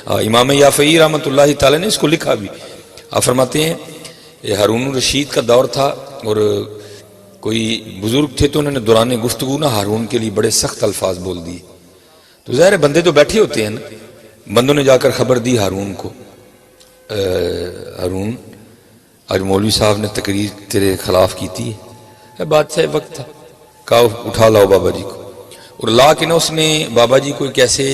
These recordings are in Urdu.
امام یافعی رحمۃ اللہ تعالی نے اس کو لکھا بھی. آپ فرماتے ہیں یہ ہارون الرشید کا دور تھا اور کوئی بزرگ تھے تو انہوں نے دوران گفتگو نا ہارون کے لیے بڑے سخت الفاظ بول دیے. تو ظاہر بندے تو بیٹھے ہوتے ہیں نا, بندوں نے جا کر خبر دی ہارون کو, ہارون آج مولوی صاحب نے تقریر تیرے خلاف کی تھی ہے. بادشاہ وقت تھا, کہا اٹھا لاؤ بابا جی کو, اور لا کے نا اس نے بابا جی کو ایک ایسے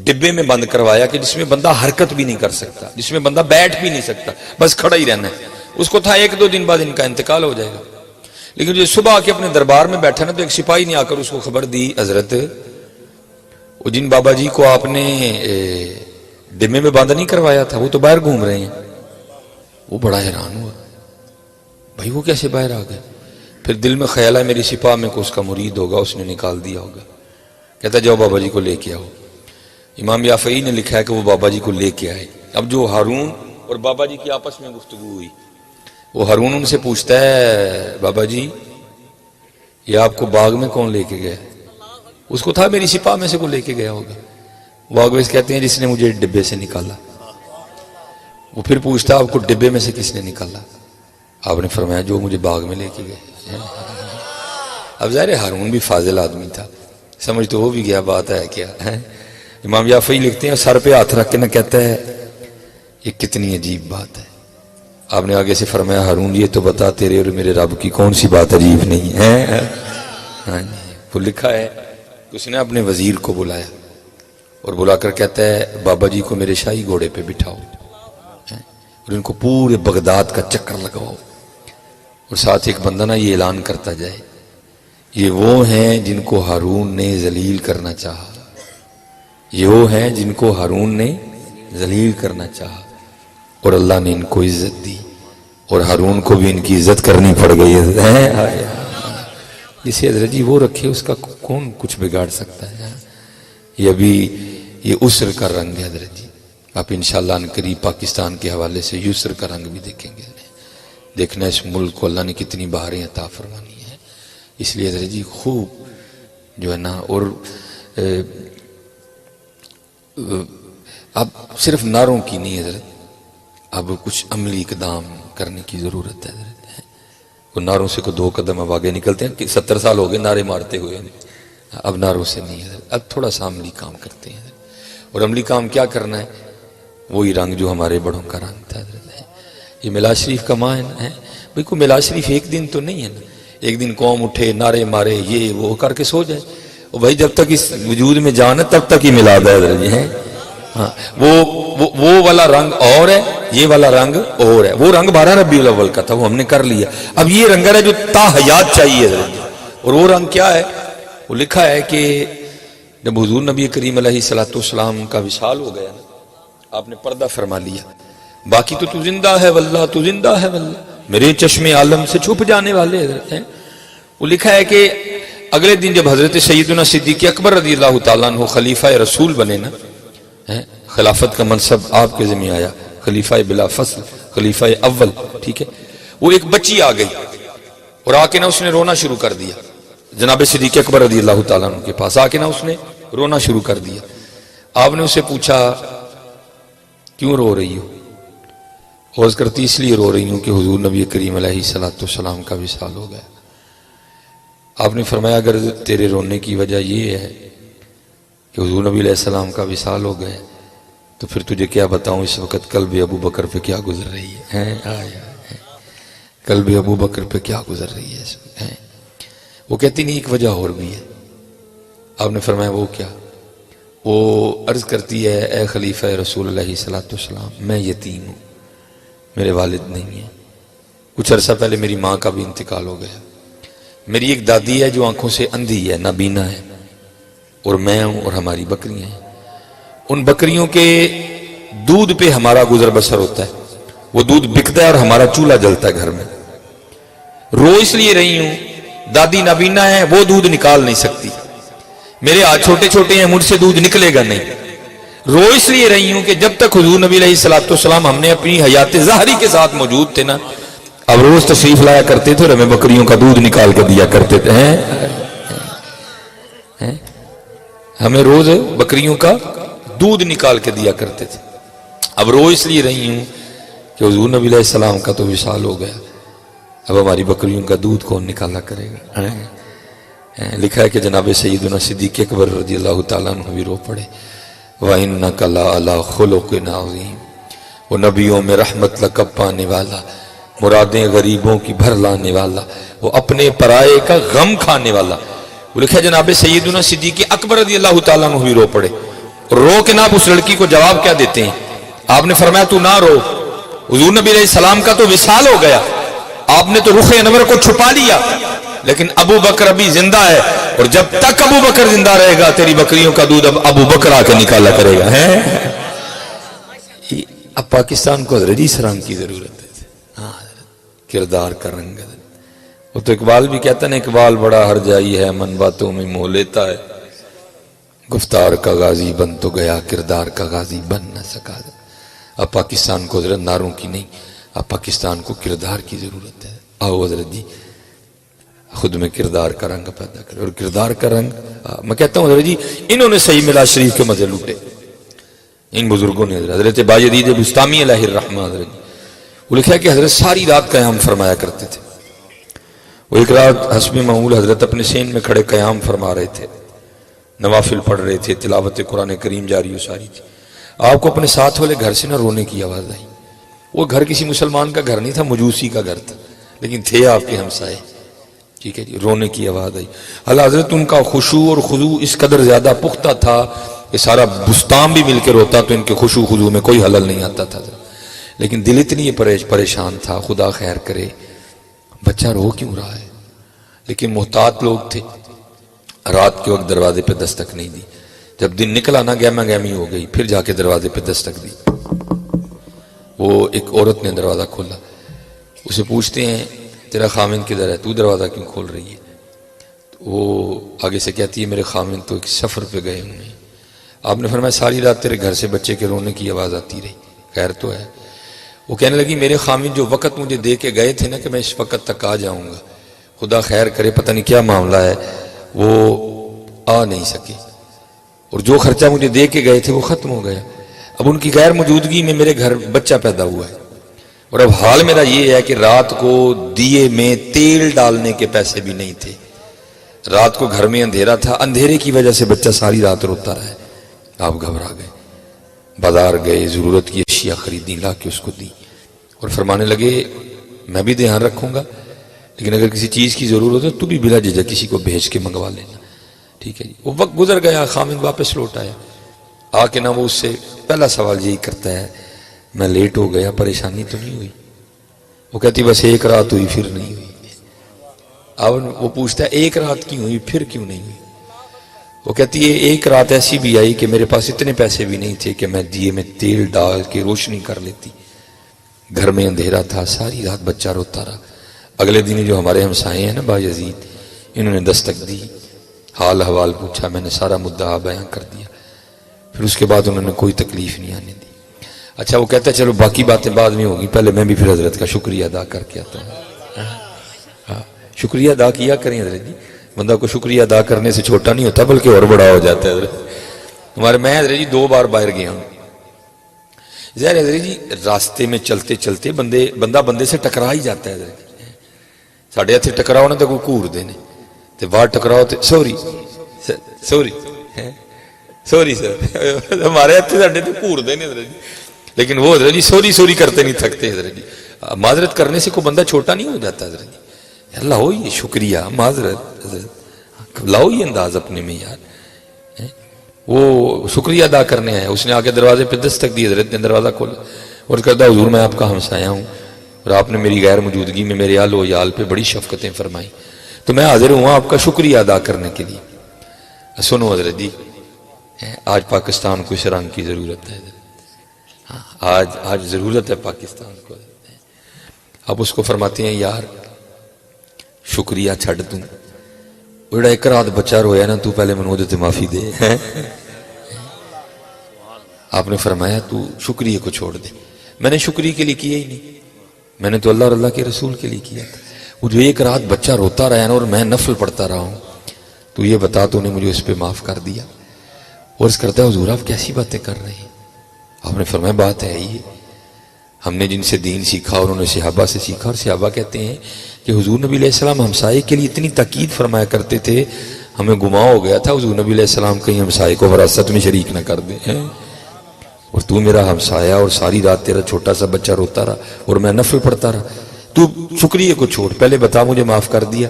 ڈبے میں بند کروایا کہ جس میں بندہ حرکت بھی نہیں کر سکتا, جس میں بندہ بیٹھ بھی نہیں سکتا, بس کھڑا ہی رہنا ہے. اس کو تھا 1-2 دن بعد ان کا انتقال ہو جائے گا. لیکن جو صبح آ کے اپنے دربار میں بیٹھا نا تو ایک سپاہی نے آ کر اس کو خبر دی, حضرت وہ جن بابا جی کو آپ نے ڈبے میں بند نہیں کروایا تھا وہ تو باہر گھوم رہے ہیں. وہ بڑا حیران ہوا, بھائی وہ کیسے باہر آ گئے؟ پھر دل میں خیال ہے میری سپاہ میں کو اس کا مرید ہوگا, اس نے نکال دیا ہوگا. کہتا جاؤ بابا جی کو لے کے آؤ. امام یافعی نے لکھا ہے کہ وہ بابا جی کو لے کے آئے. اب جو ہارون اور بابا جی کی آپس میں گفتگو ہوئی, وہ ہارون ان سے پوچھتا ہے بابا جی یہ آپ کو باغ میں کون لے کے گیا؟ اس کو تھا میری سپاہ میں سے کو لے کے گیا ہوگا. وہ آگے کہتے ہیں جس نے مجھے ڈبے سے نکالا. وہ پھر پوچھتا آپ کو ڈبے میں سے کس نے نکالا؟ آپ نے فرمایا جو مجھے باغ میں لے کے گئے. اب ظاہر ہارون بھی فاضل آدمی تھا, سمجھ تو وہ بھی گیا بات ہے کیا ہے. امام یافعی لکھتے ہیں سر پہ ہاتھ رکھ کے نہ کہتا ہے یہ کتنی عجیب بات ہے. آپ نے آگے سے فرمایا ہارون یہ تو بتا تیرے اور میرے رب کی کون سی بات عجیب نہیں ہے. ہاں جی, وہ لکھا ہے اس نے اپنے وزیر کو بلایا اور بلا کر کہتا ہے بابا جی کو میرے شاہی گھوڑے پہ بٹھاؤ اور ان کو پورے بغداد کا چکر لگواؤ, اور ساتھ ایک بندہ نا یہ اعلان کرتا جائے یہ وہ ہیں جن کو ہارون نے ذلیل کرنا چاہا, یہ وہ ہیں جن کو ہارون نے ذلیل کرنا چاہا اور اللہ نے ان کو عزت دی, اور ہارون کو بھی ان کی عزت کرنی پڑ گئی ہے. جسے حضرت جی وہ رکھے اس کا کون کچھ بگاڑ سکتا ہے. یہ ابھی یہ عسر کا رنگ ہے حضرت جی. آپ انشاءاللہ ان قریب پاکستان کے حوالے سے یسر کا رنگ بھی دیکھیں گے. دیکھنا اس ملک کو اللہ نے کتنی بہاریں عطا فرمانی ہے. اس لیے حضرت جی خوب جو ہے نا, اور اب صرف نعروں کی نہیں حضرت, اب کچھ عملی اقدام کرنے کی ضرورت ہے حضرت. وہ نعروں سے کو 2 قدم اب آگے نکلتے ہیں کہ 70 سال ہو گئے نعرے مارتے ہوئے, اب نعروں سے نہیں حضرت, اب تھوڑا سا عملی کام کرتے ہیں. اور عملی کام کیا کرنا ہے؟ وہی رنگ جو ہمارے بڑوں کا رنگ تھا حضرت. یہ میلاد شریف کا ماہ ہے بھئی, کوئی میلاد شریف ایک دن تو نہیں ہے نا, ایک دن قوم اٹھے نعرے مارے یہ وہ کر کے سو جائے. اور بھائی جب تک اس وجود میں جان ہے تب تک ہی میلاد ہے حضرت جی. ہاں وہ والا رنگ اور ہے, یہ والا رنگ اور ہے. وہ رنگ 12 ربیع الاول کا تھا, وہ ہم نے کر لیا. اب یہ رنگ ہے جو تا حیات چاہیے حضرت. اور وہ رنگ کیا ہے؟ وہ لکھا ہے کہ جب حضور نبی کریم علیہ السلام کا وصال ہو گیا نا, آپ نے پردہ فرما لیا, باقی تو زندہ ہے واللہ, تو زندہ ہے واللہ, میرے چشم عالم سے چھپ جانے والے حضرت ہیں. وہ لکھا ہے کہ اگلے دن جب حضرت سیدنا صدیق اکبر رضی اللہ تعالیٰ عنہ خلیفہ رسول بنے نا, خلافت کا منصب آپ کے ذمہ آیا, خلیفہ بلا فصل, خلیفہ اول, ٹھیک ہے. وہ ایک بچی آ گئی اور آ کے نا اس نے رونا شروع کر دیا جناب صدیق اکبر رضی اللہ تعالیٰ عنہ کے پاس. آ کے نا اس نے رونا شروع کر دیا. آپ نے اسے پوچھا کیوں رو رہی ہو؟ عرض کرتی اس لیے رو رہی ہوں کہ حضور نبی کریم علیہ السلام کا وصال ہو گیا. آپ نے فرمایا اگر تیرے رونے کی وجہ یہ ہے کہ حضور نبی علیہ السلام کا وصال ہو گئے تو پھر تجھے کیا بتاؤں اس وقت قلب ابو بکر پہ کیا گزر رہی ہے. قلب ابو بکر پہ کیا گزر رہی ہے. وہ کہتی نہیں ایک وجہ اور بھی ہے. آپ نے فرمایا وہ کیا؟ وہ عرض کرتی ہے اے خلیفہ رسول علیہ السلام, میں یتیم ہوں, میرے والد نہیں ہیں. کچھ عرصہ پہلے میری ماں کا بھی انتقال ہو گیا. میری ایک دادی ہے جو آنکھوں سے اندھی ہے, نابینا ہے, اور میں ہوں اور ہماری بکریاں ہیں. ان بکریوں کے دودھ پہ ہمارا گزر بسر ہوتا ہے. وہ دودھ بکتا ہے اور ہمارا چولہا جلتا ہے گھر میں. رو اس لیے رہی ہوں, دادی نابینا ہے, وہ دودھ نکال نہیں سکتی. میرے ہاتھ چھوٹے چھوٹے ہیں, مجھ سے دودھ نکلے گا نہیں. رو اس لیے رہی ہوں کہ جب تک حضور نبی علیہ السلام ہم نے اپنی حیات ظاہری کے ساتھ موجود تھے نا, اب روز تشریف لایا کرتے تھے اور ہمیں بکریوں کا دودھ نکال کے دیا کرتے تھے. ہمیں روز بکریوں کا دودھ نکال کے دیا کرتے تھے. اب رو اس لیے رہی ہوں کہ حضور نبی علیہ السلام کا تو وصال ہو گیا، اب ہماری بکریوں کا دودھ کون نکالا کرے گا. لکھا ہے کہ جناب سیدنا صدیق اکبر رضی اللہ تعالیٰ عنہ بھی رو پڑے. وَإِنَّكَ لَعَلَىٰ خُلُقٍ عَظِيمٍ، وہ نبیوں میں رحمت لقب پانے والا، مرادیں غریبوں کی بھر لانے والا، وہ اپنے پرائے کا غم کھانے والا. وہ لکھا ہے جناب سیدنا صدیق اکبر رضی اللہ تعالیٰ عنہ بھی رو پڑے. رو کے ناب اس لڑکی کو جواب کیا دیتے ہیں؟ آپ نے فرمایا تو نہ رو، حضور نبی علیہ السلام کا تو وصال ہو گیا، آپ نے تو رخ انور کو چھپا لیا، لیکن ابو بکر ابھی زندہ ہے، اور جب تک ابو بکر زندہ رہے گا تیری بکریوں کا دودھ اب ابو بکر آ کے نکالا کرے گا. اب پاکستان کو حضرت اسلام کی ضرورت ہے. کردار کا رنگ. وہ تو اقبال بھی کہتا نا، اقبال بڑا ہر جائی ہے، من باتوں میں موہ لیتا ہے، گفتار کا غازی بن تو گیا، کردار کا غازی بن نہ سکا. اب پاکستان کو حضرت ناروں کی نہیں، اب پاکستان کو کردار کی ضرورت ہے. آؤ حضرت جی خود میں کردار کا رنگ پیدا کرے. اور کردار کا رنگ میں کہتا ہوں حضرت جی انہوں نے صحیح ملا شریف کے مزے لوٹے، ان بزرگوں نے. حضرت بایزید بستامی علیہ الرحمہ حضرت جی، وہ لکھا ہے کہ حضرت ساری رات قیام فرمایا کرتے تھے. وہ ایک رات حسب معمول حضرت اپنے سین میں کھڑے قیام فرما رہے تھے، نوافل پڑھ رہے تھے، تلاوت قرآن کریم جاری و ساری تھی. آپ کو اپنے ساتھ والے گھر سے نہ رونے کی آواز آئی. وہ گھر کسی مسلمان کا گھر نہیں تھا، مجوسی کا گھر تھا، لیکن تھے آپ کے ہمسائے. ٹھیک ہے جی، رونے کی آواز آئی. اللہ حضرت ان کا خشوع اور خضوع اس قدر زیادہ پختہ تھا کہ سارا بستان بھی مل کے روتا تو ان کے خشوع خضوع میں کوئی حلل نہیں آتا تھا. لیکن دل اتنی پریشان تھا، خدا خیر کرے بچہ رو کیوں رہا ہے. لیکن محتاط لوگ تھے، رات کے وقت دروازے پہ دستک نہیں دی. جب دن نکلا نا گہما گہمی ہو گئی، پھر جا کے دروازے پہ دستک دی. وہ ایک عورت نے دروازہ کھولا. اسے پوچھتے ہیں تیرا خامن کدھر ہے، تو دروازہ کیوں کھول رہی ہے؟ وہ آگے سے کہتی ہے میرے خامن تو ایک سفر پہ گئے ہوئے ہیں. آپ نے فرمایا ساری رات تیرے گھر سے بچے کے رونے کی آواز آتی رہی، خیر تو ہے؟ وہ کہنے لگی میرے خامن جو وقت مجھے دے کے گئے تھے نا کہ میں اس وقت تک آ جاؤں گا، خدا خیر کرے پتہ نہیں کیا معاملہ ہے، وہ آ نہیں سکے، اور جو خرچہ مجھے دے کے گئے تھے وہ ختم ہو گیا. اب ان کی غیر موجودگی میں میرے گھر بچہ پیدا ہوا ہے، اور اب حال میرا یہ ہے کہ رات کو دیے میں تیل ڈالنے کے پیسے بھی نہیں تھے. رات کو گھر میں اندھیرا تھا، اندھیرے کی وجہ سے بچہ ساری رات روتا رہا ہے. آپ گھبرا گئے، بازار گئے، ضرورت کی اشیاء خریدی، لا کے اس کو دی، اور فرمانے لگے میں بھی دھیان رکھوں گا، لیکن اگر کسی چیز کی ضرورت ہے تو بھی بلا جھجھک کسی کو بھیج کے منگوا لینا. ٹھیک ہے جی. وہ وقت گزر گیا، خامن واپس لوٹ آیا. آ کے نہ وہ اس سے پہلا سوال یہی کرتا ہے میں لیٹ ہو گیا، پریشانی تو نہیں ہوئی؟ وہ کہتی بس ایک رات ہوئی پھر نہیں ہوئی. اب وہ پوچھتا ہے ایک رات کیوں ہوئی پھر کیوں نہیں ہوئی؟ وہ کہتی ہے ایک رات ایسی بھی آئی کہ میرے پاس اتنے پیسے بھی نہیں تھے کہ میں دیے میں تیل ڈال کے روشنی کر لیتی. گھر میں اندھیرا تھا، ساری رات بچہ روتا رہا. اگلے دن جو ہمارے ہمسائے ہیں نا بایزید، انہوں نے دستک دی، حال حوال پوچھا، میں نے سارا مدعا بیان کر دیا. پھر اس کے بعد انہوں نے کوئی تکلیف نہیں آنے دی. اچھا وہ کہتا ہے چلو باقی باتیں بعد میں ہوگی، پہلے میں بھی پھر حضرت کا شکریہ ادا کر کے آتا ہوں. شکریہ ادا کیا کریں حضرت جی، بندہ کو شکریہ ادا کرنے سے چھوٹا نہیں ہوتا بلکہ اور بڑا ہو جاتا ہے. حضرت میں حضرت جی 2 بار باہر گیا ہوں. ظاہر حضرت جی راستے میں چلتے چلتے بندہ بندے سے ٹکرا ہی جاتا ہے. حضرت ساڑھے ہاتھ ٹکراؤ نا تو کوئی گھور دینے تے باہر ٹکراؤ تے سوری سر ہمارے ہاتھ ساڑھے تو گھور دینے حضرت جی. لیکن وہ حضرت جی سوری کرتے نہیں تھکتے. حضرت جی معذرت کرنے سے کوئی بندہ چھوٹا نہیں ہو جاتا. حضرت جی اللہ ہو یہ شکریہ معذرت، حضرت لاؤ یہ انداز اپنے میں یار. وہ شکریہ ادا کرنے آیا. اس نے آگے دروازے پہ دستک دی، حضرت نے دروازہ کھولا اور کہتا حضور میں آپ کا ہمسایہ ہوں اور آپ نے میری غیر موجودگی میں میرے آل و یال پہ بڑی شفقتیں فرمائی، تو میں حاضر ہوں آپ کا شکریہ ادا کرنے کے لیے. سنو حضرت جی آج پاکستان کو اس رنگ کی ضرورت ہے. آج ضرورت ہے پاکستان کو. اب اس کو فرماتے ہیں یار شکریہ چھڑ دوں، بڑا ایک رات بچہ رویا نا تو پہلے منو دے معافی دے. آپ نے فرمایا تو شکریہ کو چھوڑ دے. میں نے شکریہ کے لیے کیا ہی نہیں، میں نے تو اللہ اور اللہ کے رسول کے لیے کیا تھا. وہ جو ایک رات بچہ روتا رہا نا اور میں نفل پڑھتا رہا ہوں، تو یہ بتا تو نے مجھے اس پہ معاف کر دیا. عرض کرتا ہے حضور آپ کیسی باتیں کر رہے ہیں؟ آپ نے فرمایا بات ہے یہ، ہم نے جن سے دین سیکھا اور انہوں نے صحابہ سے سیکھا، اور صحابہ کہتے ہیں کہ حضور نبی علیہ السلام ہمسائے کے لیے اتنی تاکید فرمایا کرتے تھے، ہمیں گمان ہو گیا تھا حضور نبی علیہ السلام کہیں ہمسائے کو وراثت میں شریک نہ کر دیں، اور تو میرا ہمسایا اور ساری رات تیرا چھوٹا سا بچہ روتا رہا اور میں نفل پڑھتا رہا، تو شکریہ کو چھوڑ، پہلے بتا مجھے معاف کر دیا۔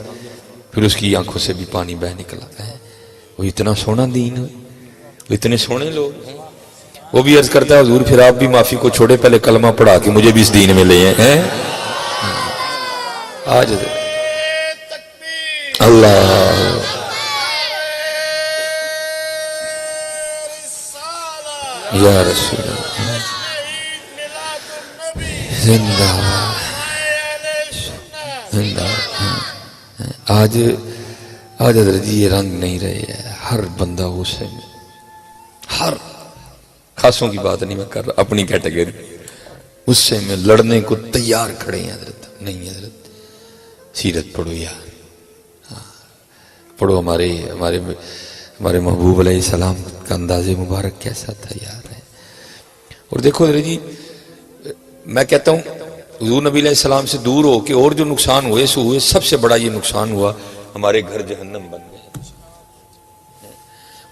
پھر اس کی آنکھوں سے بھی پانی بہہ نکلا ہے۔ وہ اتنا سونا دین ہے، وہ اتنے سونے لوگ ہیں۔ وہ بھی عرض کرتا ہے حضور پھر آپ بھی معافی کو چھوڑے، پہلے کلمہ پڑھا کے مجھے بھی اس دین میں لے ہیں۔ آج اللہ یا رسول اللہ زندہ زندہ۔ آج حضرت جی یہ رنگ نہیں رہے ہیں، ہر بندہ غصے میں، ہر خاصوں کی بات نہیں میں کر رہا، اپنی کیٹیگری غصے میں لڑنے کو تیار کھڑے ہیں حضرت۔ نہیں حضرت سیرت پڑھو یار، پڑھو ہمارے محبوب علیہ السلام کا انداز مبارک کیسا تھا یار۔ اور دیکھو حضرت جی میں کہتا ہوں حضور نبی علیہ السلام سے دور ہو کے اور جو نقصان ہوئے سو ہوئے، سب سے بڑا یہ نقصان ہوا ہمارے گھر جہنم بن گئے۔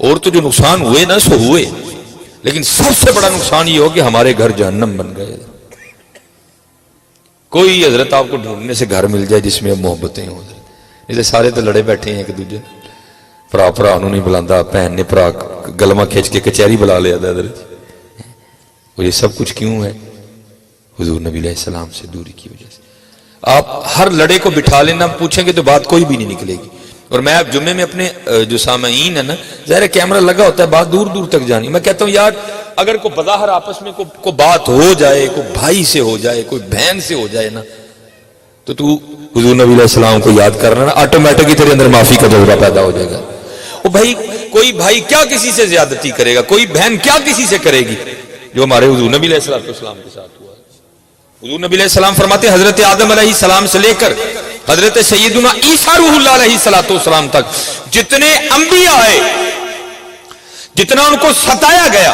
اور تو جو نقصان ہوئے نا سو ہوئے، لیکن سب سے بڑا نقصان یہ ہو کہ ہمارے گھر جہنم بن گئے۔ کوئی حضرت آپ کو ڈھونڈنے سے گھر مل جائے جس میں محبتیں ہوں، جیسے سارے تو لڑے بیٹھے ہیں ایک دوسرے، بھرا انہوں نہیں بلاندہ، بہن نے بھرا گلمہ کھینچ کے کچہری بلا لیا تھا حضرت۔ اور یہ سب کچھ کیوں ہے؟ حضور نبی علیہ السلام سے دوری کی وجہ سے۔ آپ ہر لڑے کو بٹھا لینا پوچھیں گے تو بات کوئی بھی نہیں نکلے گی۔ اور میں اب جمعے میں اپنے جو سامعین ہیں نا، ظاہر کیمرہ لگا ہوتا ہے، بات دور دور تک جانی، میں کہتا ہوں یار اگر کوئی بظاہر آپس میں کوئی بات ہو جائے، کوئی بھائی سے ہو جائے، کوئی بہن سے ہو جائے نا، تو حضور نبی علیہ السلام کو یاد کرنا نا، آٹومیٹکلی تیرے اندر معافی کا جذبہ پیدا ہو جائے گا۔ وہ بھائی کوئی بھائی کیا کسی سے زیادتی کرے گا، کوئی بہن کیا کسی سے کرے گی، جو ہمارے حضور نبی علیہ السلام کے ساتھ ہوا۔ حضور نبی علیہ السلام فرماتے ہیں حضرت آدم علیہ السلام سے لے کر حضرت سیدنا عیسیٰ روح اللہ علیہ السلام تک جتنے انبیاء آئے، جتنا ان کو ستایا گیا،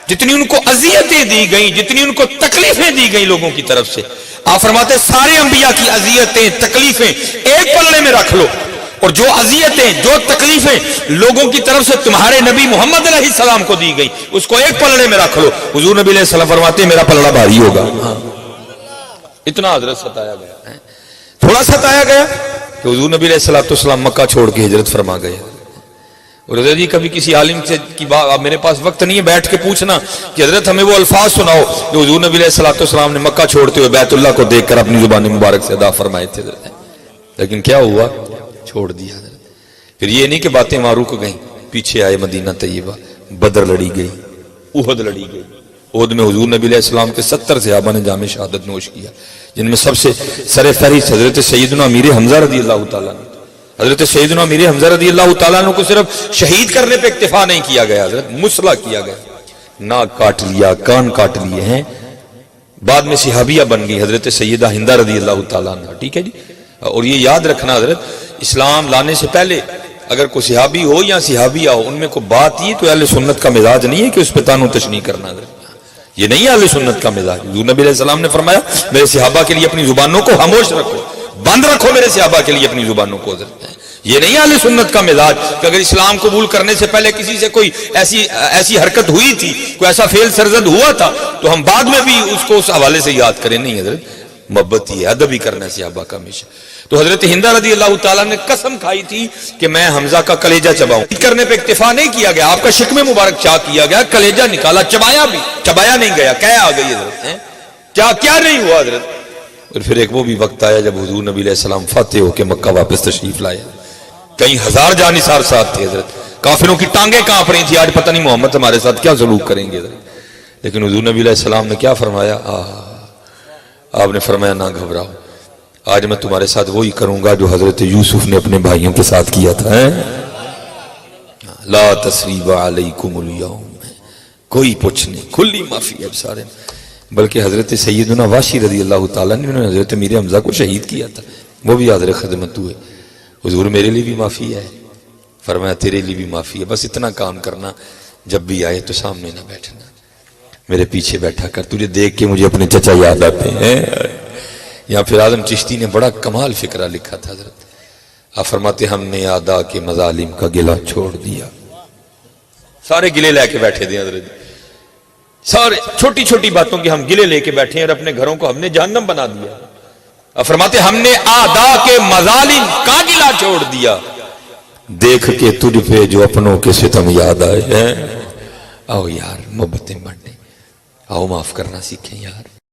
جتنی ان کو اذیتیں دی گئیں، جتنی ان کو تکلیفیں دی گئیں لوگوں کی طرف سے، آپ فرماتے ہیں سارے انبیاء کی اذیتیں تکلیفیں ایک پلڑے میں رکھ لو، اور جو اذیتیں جو تکلیفیں لوگوں کی طرف سے تمہارے نبی محمد علیہ السلام کو دی گئی اس کو ایک پلڑے میں رکھ لو۔ حضور نبی علیہ السلام فرماتے ہیں میرا پلڑا بھاری ہوگا۔ اتنا حضرت ستایا گیا، تھوڑا ستایا گیا کہ حضور نبی علیہ السلام مکہ چھوڑ کے ہجرت فرما گئے۔ اور حضرت جی کبھی کسی عالم سے کی بات، میرے پاس وقت نہیں ہے بیٹھ کے پوچھنا کہ حضرت ہمیں وہ الفاظ سناؤ جو حضور نبی علیہ السلام نے مکہ چھوڑتے ہوئے بیت اللہ کو دیکھ کر اپنی زبان مبارک سے ادا فرمائے تھے، لیکن کیا ہوا؟ چھوڑ دیا حضرت۔ پھر یہ نہیں کہ باتیں وہاں رک گئیں، پیچھے آئے مدینہ طیبہ، بدر لڑی گئی، احد لڑی گئی۔ احد میں حضور نبی علیہ السلام کے 70 صحابہ نے جام شہادت نوش کیا، جن میں سب سے سر فہرست حضرت سیدنا امیر حمزہ رضی اللہ تعالیٰ نے۔ حضرت سیدنا امیر حمزہ رضی اللہ تعالیٰ نے کو صرف شہید کرنے پہ اکتفا نہیں کیا گیا، حضرت مسلح کیا گیا، ناک کاٹ لیا، کان کاٹ لیے ہیں۔ بعد میں صحابیہ بن گئی حضرت سیدہ ہندہ رضی اللہ تعالیٰ عنہ، ٹھیک ہے جی۔ اور یہ یاد رکھنا حضرت اسلام لانے سے پہلے اگر کوئی صحابی ہو یا صحابیہ ہو، ان میں کوئی بات یہ تو اہل سنت کا مزاج نہیں ہے کہ اس پہ تانو تشنیع کرنا، حضرت یہ نہیں ہے اہل سنت کا مزاج۔ حضور نبی علیہ السلام نے فرمایا میرے صحابہ کے لیے اپنی زبانوں کو خاموش رکھو، بند رکھو میرے صحابہ کے لیے اپنی زبانوں کو، حضرت یہ نہیں اہل سنت کا مزاج کہ اگر اسلام قبول کرنے سے پہلے کسی سے کوئی ایسی حرکت ہوئی تھی، کوئی ایسا فعل سرزد ہوا تھا تو ہم بعد میں بھی اس کو اس حوالے سے یاد کریں، نہیں حضرت محبت ہی ہے، ادب ہی کرنا ہے صحابہ کا ہمیشہ۔ تو حضرت ہندہ رضی اللہ تعالیٰ نے قسم کھائی تھی کہ میں حمزہ کا کلیجہ چباؤں، کرنے پہ اکتفا نہیں کیا گیا، آپ کا شکم مبارک چاک کیا گیا، کلیجہ نکالا، چبایا بھی، چبایا نہیں گیا، کیا آ گئی حضرت، کیا نہیں ہوا حضرت۔ اور پھر ایک وہ بھی وقت آیا جب حضور نبی علیہ السلام فاتح ہو کے مکہ واپس تشریف لائے، کئی ہزار جانثار ساتھ تھے حضرت، کافروں کی ٹانگیں کانپ رہی تھی، آج پتہ نہیں محمد ہمارے ساتھ کیا سلوک کریں گے حضرت۔ لیکن حضور نبی علیہ السلام نے کیا فرمایا؟ آپ نے فرمایا نہ گھبراؤ، آج میں تمہارے ساتھ وہی کروں گا جو حضرت یوسف نے اپنے بھائیوں کے ساتھ کیا تھا۔ لا تثریب علیکم اليوم، کوئی پوچھ نہیں، کھلی معافی ہے سارے۔ بلکہ حضرت سیدنا واشی رضی اللہ تعالیٰ نے حضرت امیر حمزہ کو شہید کیا تھا، وہ بھی حاضر خدمت ہوئے، حضور میرے لیے بھی معافی ہے، فرمایا تیرے لیے بھی معافی ہے، بس اتنا کام کرنا جب بھی آئے تو سامنے نہ بیٹھنا، میرے پیچھے بیٹھا کر، تجھے دیکھ کے مجھے اپنے چچا یاد آتے ہیں۔ یہاں پھر اعظم چشتی نے بڑا کمال فکرہ لکھا تھا حضرت، آپ فرماتے ہم نے آدھا کے مظالم کا گلہ چھوڑ دیا، سارے گلے لے کے بیٹھے تھے حضرت، سارے چھوٹی چھوٹی باتوں کے ہم گلے لے کے بیٹھے ہیں، اور اپنے گھروں کو ہم نے جہنم بنا دیا۔ آپ فرماتے ہم نے آدھا کے مظالم کا گلہ چھوڑ دیا، دیکھ کے تجھ پہ جو اپنوں کے ستم یاد آئے ہیں۔ آؤ یار محبتیں بڑھنے، آؤ معاف کرنا سیکھیں یار۔